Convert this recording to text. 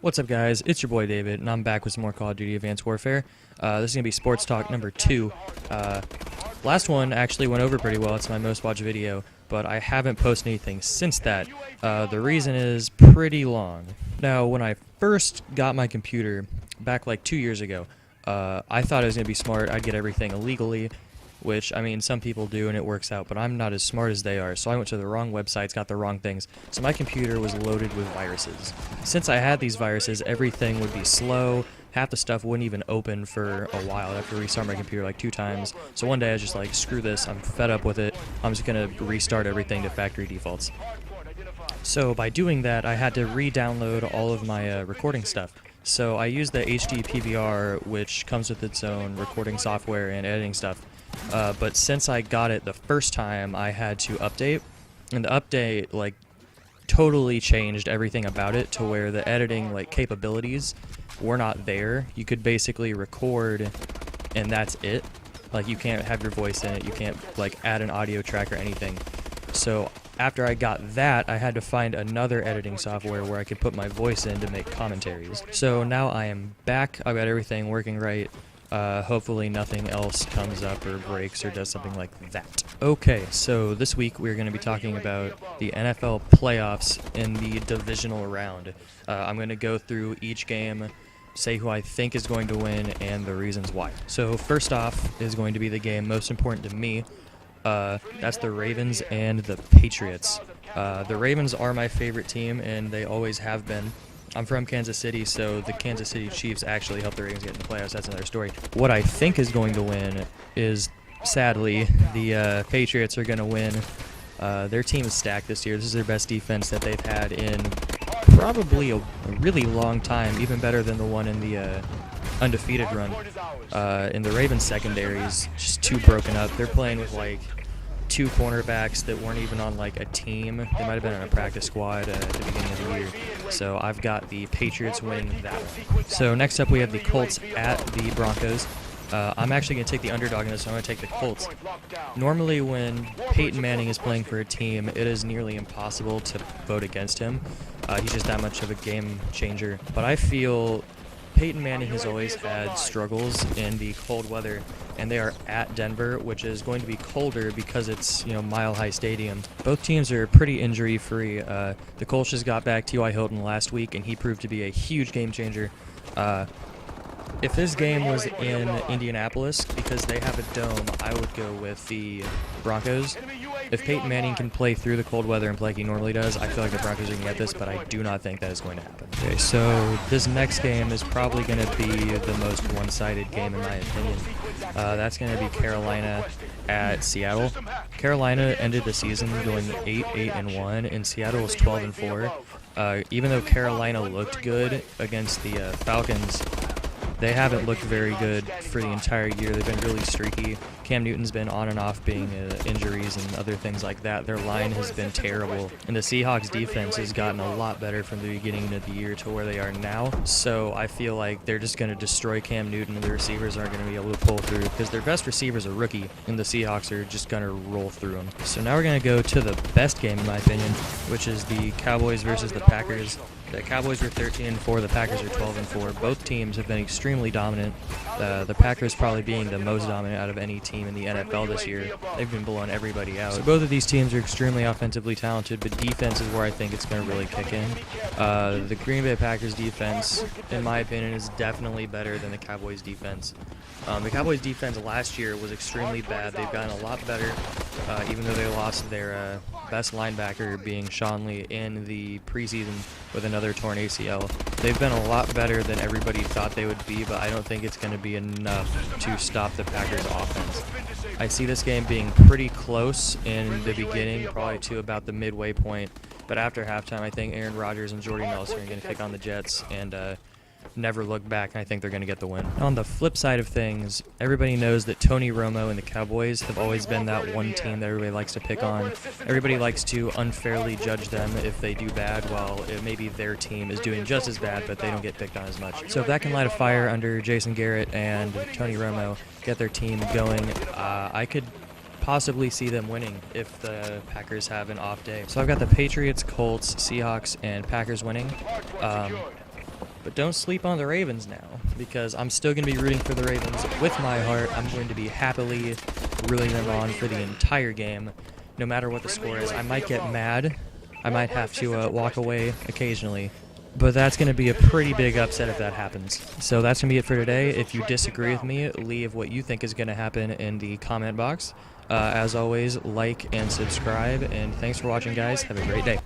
What's up, guys? It's your boy David, and I'm back with some more Call of Duty Advanced Warfare. This is going to be Sports Talk number 2. Last one actually went over pretty well. It's my most watched video, but I haven't posted anything since that. The reason is pretty long. Now, when I first got my computer, back like 2 years ago, I thought it was going to be smart. I'd get everything illegally, which, I mean, some people do and it works out, but I'm not as smart as they are, so I went to the wrong websites, got the wrong things, so my computer was loaded with viruses. Since I had these viruses, everything would be slow, half the stuff wouldn't even open for a while. I have to restart my computer like 2 times, so one day I was just like, screw this, I'm fed up with it, I'm just going to restart everything to factory defaults. So by doing that, I had to re-download all of my recording stuff. So I used the HD PVR, which comes with its own recording software and editing stuff. But since I got it the first time, I had to update, and the update like totally changed everything about it to where the editing like capabilities were not there. You could basically record and that's it. Like, you can't have your voice in it, you can't like add an audio track or anything. So after I got that, I had to find another editing software where I could put my voice in to make commentaries. So now I am back, I've got everything working right. Hopefully nothing else comes up or breaks or does something like that. Okay, so this week we're going to be talking about the NFL playoffs in the divisional round. I'm going to go through each game, say who I think is going to win, and the reasons why. So first off is going to be the game most important to me. That's the Ravens and the Patriots. The Ravens are my favorite team, and they always have been. I'm from Kansas City, so the Kansas City Chiefs actually helped the Ravens get in the playoffs. That's another story. What I think is going to win is, sadly, the Patriots are going to win. Their team is stacked this year. This is their best defense that they've had in probably a really long time, even better than the one in the undefeated run. And the Ravens secondary is just too broken up. They're playing with like 2 cornerbacks that weren't even on like a team. They might have been on a practice squad at the beginning of the year. So I've got the Patriots winning that one. So next up we have the Colts at the Broncos. I'm actually going to take the underdog in this, so I'm going to take the Colts. Normally when Peyton Manning is playing for a team, it is nearly impossible to vote against him. He's just that much of a game changer. But I feel Peyton Manning has always had struggles in the cold weather, and they are at Denver, which is going to be colder because it's, Mile High Stadium. Both teams are pretty injury-free. The Colts just got back T.Y. Hilton last week, and he proved to be a huge game changer. If this game was in Indianapolis, because they have a dome, I would go with the Broncos. If Peyton Manning can play through the cold weather and play like he normally does, I feel like the Broncos are going to get this, but I do not think that is going to happen. Okay, so this next game is probably going to be the most one-sided game in my opinion. That's going to be Carolina at Seattle. Carolina ended the season going 8-1, and Seattle was 12-4. Even though Carolina looked good against the Falcons, they haven't looked very good for the entire year. They've been really streaky. Cam Newton's been on and off being injuries and other things like that. Their line has been terrible. And the Seahawks defense has gotten a lot better from the beginning of the year to where they are now. So I feel like they're just going to destroy Cam Newton, and the receivers aren't going to be able to pull through because their best receiver's a rookie, and the Seahawks are just going to roll through them. So now we're going to go to the best game in my opinion, which is the Cowboys versus the Packers. The Cowboys were 13-4, the Packers are 12-4. Both teams have been extremely dominant. The Packers probably being the most dominant out of any team in the NFL this year. They've been blowing everybody out. So both of these teams are extremely offensively talented, but defense is where I think it's going to really kick in. The Green Bay Packers defense, in my opinion, is definitely better than the Cowboys defense. The Cowboys defense last year was extremely bad. They've gotten a lot better, even though they lost their best linebacker being Sean Lee in the preseason with another torn ACL. They've been a lot better than everybody thought they would be, but I don't think it's going to be enough to stop the Packers offense. I see this game being pretty close in the beginning, probably to about the midway point, but after halftime I think Aaron Rodgers and Jordy Nelson are going to kick on the Jets and never look back, and I think they're going to get the win. On the flip side of things, everybody knows that Tony Romo and the Cowboys have always been that one team that everybody likes to pick on. Everybody likes to unfairly judge them if they do bad, while maybe their team is doing just as bad, but they don't get picked on as much. So if that can light a fire under Jason Garrett and Tony Romo, get their team going, I could possibly see them winning if the Packers have an off day. So I've got the Patriots, Colts, Seahawks, and Packers winning. But don't sleep on the Ravens now, because I'm still going to be rooting for the Ravens with my heart. I'm going to be happily rooting them on for the entire game, no matter what the score is. I might get mad. I might have to walk away occasionally. But that's going to be a pretty big upset if that happens. So that's going to be it for today. If you disagree with me, leave what you think is going to happen in the comment box. As always, like and subscribe. And thanks for watching, guys. Have a great day.